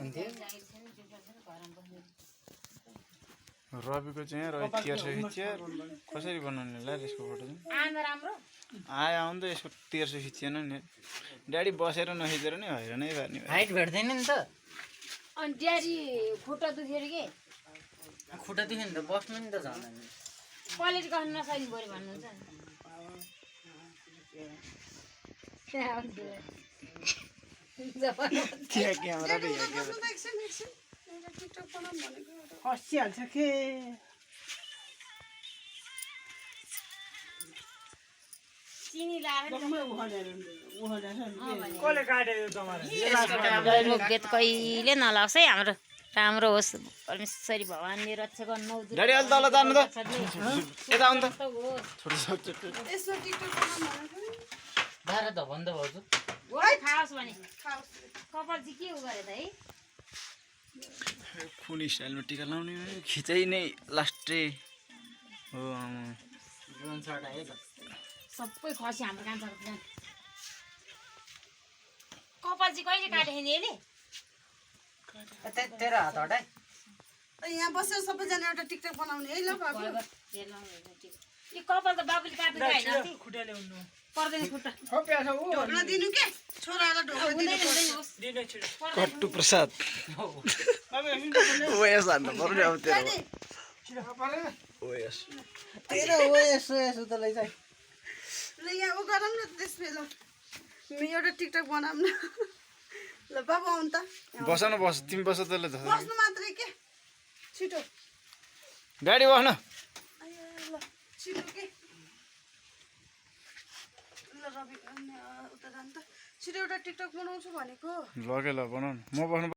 हुन्थ्यो रविको चाहिँ रवि तेर्सो खिच्यो कसरी बनाउने होला यसको फोटो चाहिँ आयो आउनु त यसको तेर्सो खिचिएन नि ड्याडी बसेर नखिचेर नि हैरानै पार्ने हाइट भेट्दैन नि त अनि ड्याडी खुट्टा दुखेर के खुट्टा दुख्यो नि त बस्नु नि त झन् क्वालिटी गर्न नसक्ने बढी भन्नुहुन्छ त्यहाँ क्यामेरा र यहाँ क्यामेरा हँसिहाल्छ के चिनी लाएर कसले काट्यो तपाईँलाई रोगबेद कहिले नलाग्छ है हाम्रो राम्रो होस् परमेश्वरी भगवान्ले रक्षा गर्नु ड्याडी अलि तल जानु त यता आउनु त बाह्र त भन्दा भाउजू खाओस् भने कपाल चाहिँ के उ गरे त है कुन स्टाइलमा टिका लाउने खिचाइ नै लास्टै हो ड्रोन सर्ट आयो त सबै खसी हाम्रो कान्छाको प्लान कपाल चाहिँ कहिले काटेको नि यसले तेरो हात हटाइ यहाँ बसेर सबैजना एउटा टिकटक बनाउने है ल बाबु यो कपाल त बाबुले काटेको होइन पर्दैन खुट्टा ढोक्न दिनु के छोरालाई ढोक्न हुँदैन दिनु हुँदैन कट्टु प्रसाद ओएस हान्नु पर्यो अब तेरो ओएस तेरो ओएस ओएस उतलाई चाहिँ ल यहाँ उ गरौँ न त्यसमा ल एउटा टिकटक बनाऊँ न ल बाबु आउनु त बस न बस तिमी बस त ल बस्नु मात्रै के छिटो गाडी बस्न आयो ल छिटो के ल रवि उता जानु त छिटो एउटा टिकटक बनाउँछु भनेको लगे ल बनाउनु म बस्नु